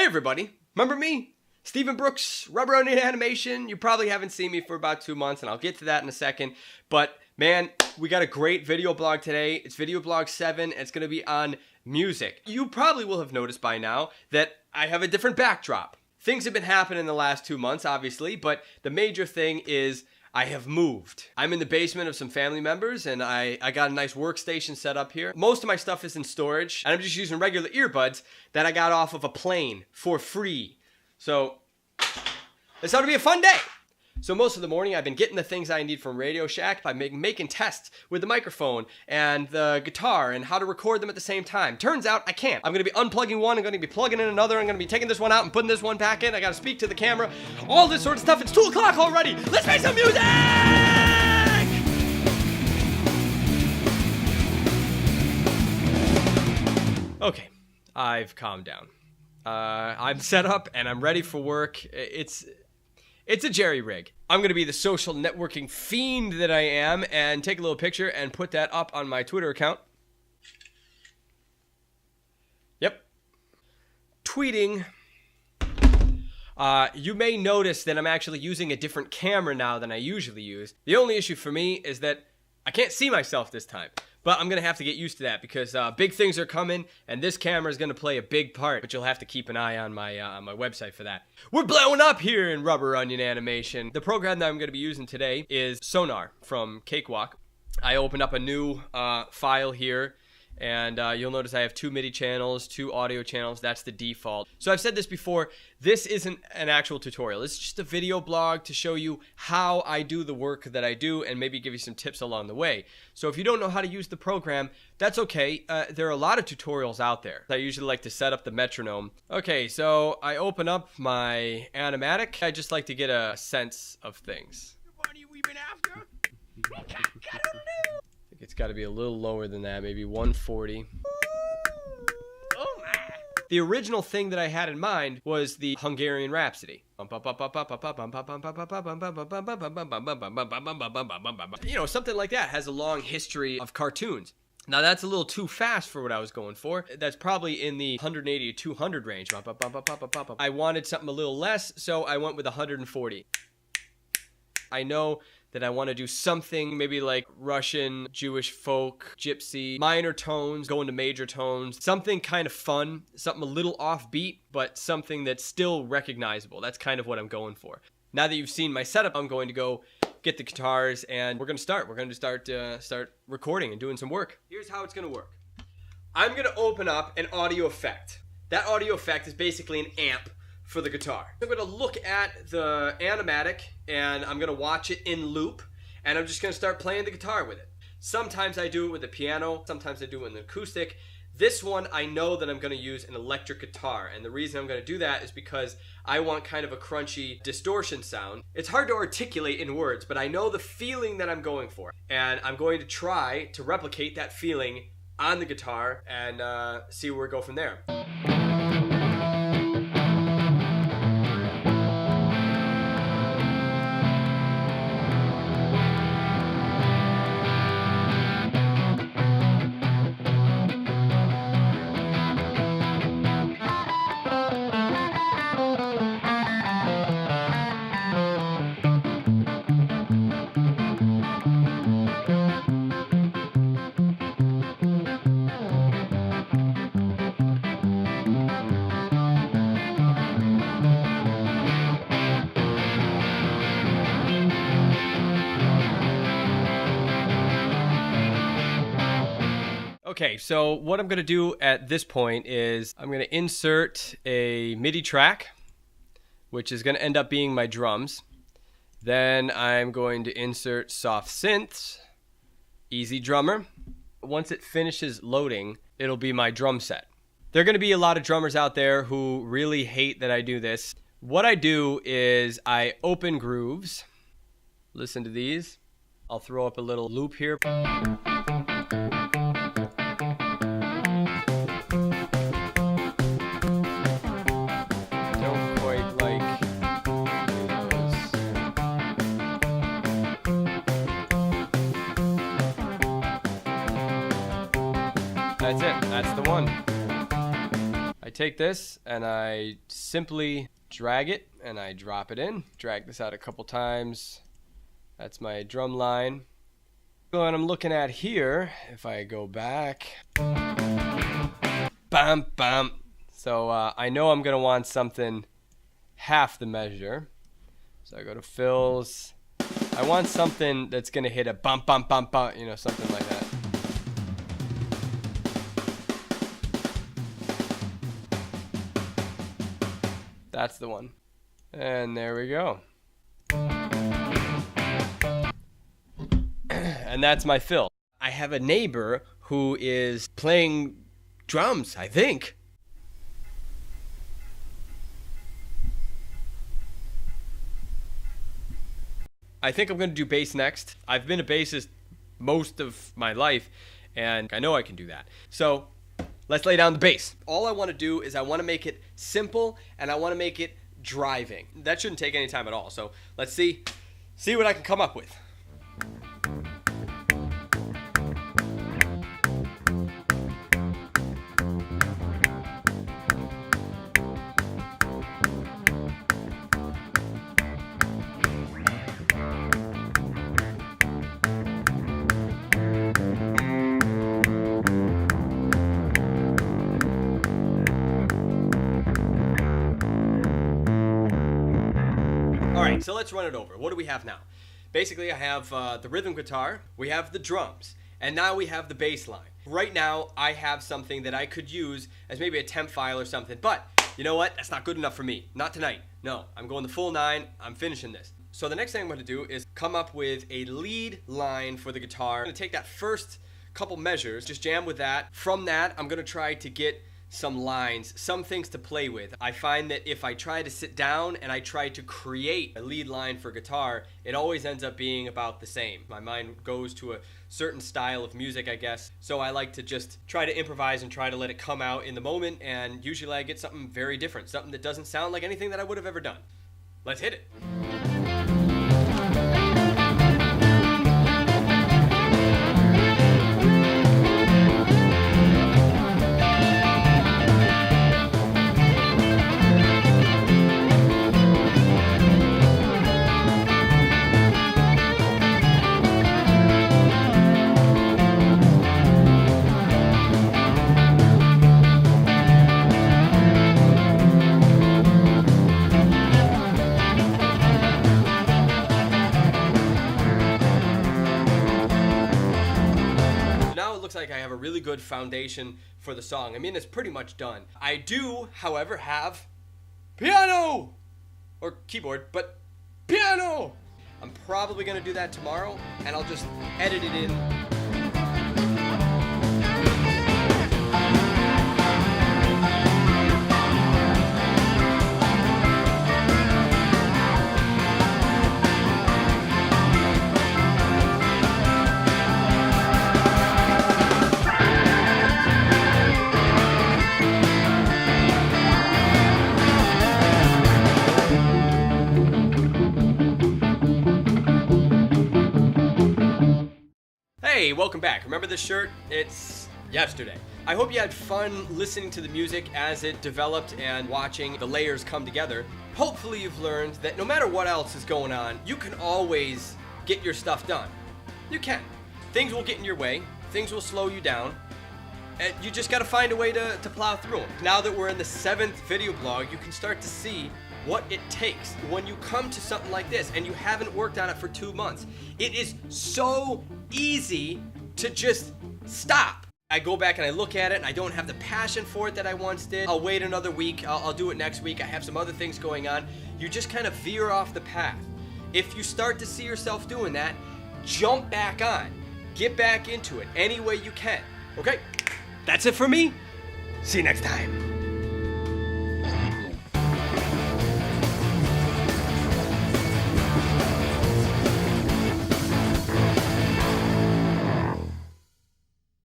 Hey everybody, remember me? Stephen Brooks, Rubber Onion Animation. You probably haven't seen me for about 2 months, and I'll get to that in a second. But man, we got a great video blog today. It's video blog 7, and it's going to be on music. You probably will have noticed by now that I have a different backdrop. Things have been happening in the last 2 months, obviously, but the major thing is I have moved. I'm in the basement of some family members, and I got a nice workstation set up here. Most of my stuff is in storage, and I'm just using regular earbuds that I got off of a plane for free. So, this ought to be a fun day. So most of the morning, I've been getting the things I need from Radio Shack by making tests with the microphone and the guitar and how to record them at the same time. Turns out I can't. I'm going to be unplugging one, I'm going to be plugging in another, I'm going to be taking this one out and putting this one back in. I got to speak to the camera, all this sort of stuff. It's 2 o'clock already. Let's make some music! Okay, I've calmed down. I'm set up and I'm ready for work. It's a jerry rig. I'm going to be the social networking fiend that I am and take a little picture and put that up on my Twitter account. Yep. Tweeting. You may notice that I'm actually using a different camera now than I usually use. The only issue for me is that I can't see myself this time. But I'm going to have to get used to that because big things are coming, and this camera is going to play a big part. But you'll have to keep an eye on my website for that. We're blowing up here in Rubber Onion Animation. The program that I'm going to be using today is Sonar from Cakewalk. I opened up a new file here, and you'll notice I have 2 MIDI channels, 2 audio channels. That's the default. So I've said this before. This isn't an actual tutorial. It's just a video blog to show you how I do the work that I do and maybe give you some tips along the way. So if you don't know how to use the program, that's okay. There are a lot of tutorials out there. I usually like to set up the metronome. Okay, so I open up my animatic. I just like to get a sense of things. What are you even after? It's got to be a little lower than that, maybe 140. Oh my! The original thing that I had in mind was the Hungarian Rhapsody. You know, something like that has a long history of cartoons. Now that's a little too fast for what I was going for. That's probably in the 180 to 200 range. I wanted something a little less, so I went with 140. I know that I want to do something maybe like Russian, Jewish folk, gypsy, minor tones, go into major tones, something kind of fun, something a little offbeat, but something that's still recognizable. That's kind of what I'm going for. Now that you've seen my setup, I'm going to go get the guitars and we're going to start. We're going to start recording and doing some work. Here's how it's going to work. I'm going to open up an audio effect. That audio effect is basically an amp for the guitar. I'm going to look at the animatic and I'm going to watch it in loop and I'm just going to start playing the guitar with it. Sometimes I do it with the piano, sometimes I do it with an acoustic. This one I know that I'm going to use an electric guitar, and the reason I'm going to do that is because I want kind of a crunchy distortion sound. It's hard to articulate in words, but I know the feeling that I'm going for, and I'm going to try to replicate that feeling on the guitar and see where we go from there. Okay, so what I'm going to do at this point is I'm going to insert a MIDI track, which is going to end up being my drums. Then I'm going to insert soft synths, easy drummer. Once it finishes loading, it'll be my drum set. There are going to be a lot of drummers out there who really hate that I do this. What I do is I open grooves. Listen to these. I'll throw up a little loop here. That's it. That's the one. I take this and I simply drag it and I drop it in. Drag this out a couple times. That's my drum line. What I'm looking at here, if I go back, bam, bam. So I know I'm gonna want something half the measure. So I go to fills. I want something that's gonna hit a bump, bump, bump, bump, you know, something like that. That's the one. And there we go. And that's my fill. I have a neighbor who is playing drums, I think. I think I'm going to do bass next. I've been a bassist most of my life, and I know I can do that. So let's lay down the bass. All I want to do is I want to make it simple, and I want to make it driving. That shouldn't take any time at all. So let's see what I can come up with. Alright, so let's run it over. What do we have now? Basically, I have the rhythm guitar, we have the drums, and now we have the bass line. Right now, I have something that I could use as maybe a temp file or something, but you know what? That's not good enough for me. Not tonight. No, I'm going the full 9. I'm finishing this. So the next thing I'm going to do is come up with a lead line for the guitar. I'm going to take that first couple measures, just jam with that. From that, I'm going to try to get some lines, some things to play with. I find that if I try to sit down and I try to create a lead line for guitar, it always ends up being about the same. My mind goes to a certain style of music, I guess. So I like to just try to improvise and try to let it come out in the moment, and usually I get something very different, something that doesn't sound like anything that I would have ever done. Let's hit it. Like I have a really good foundation for the song. I mean, it's pretty much done. I do, however, have piano or keyboard, but piano. I'm probably gonna do that tomorrow, and I'll just edit it in. Hey, welcome back. Remember this shirt? It's yesterday. I hope you had fun listening to the music as it developed and watching the layers come together. Hopefully you've learned that no matter what else is going on, you can always get your stuff done. You can. Things will get in your way. Things will slow you down. And you just got to find a way to plow through them. Now that we're in the 7th video blog, you can start to see what it takes when you come to something like this and you haven't worked on it for 2 months. It is so easy to just stop. I go back and I look at it and I don't have the passion for it that I once did. I'll wait another week. I'll do it next week. I have some other things going on. You just kind of veer off the path. If you start to see yourself doing that, jump back on. Get back into it any way you can. Okay? That's it for me. See you next time.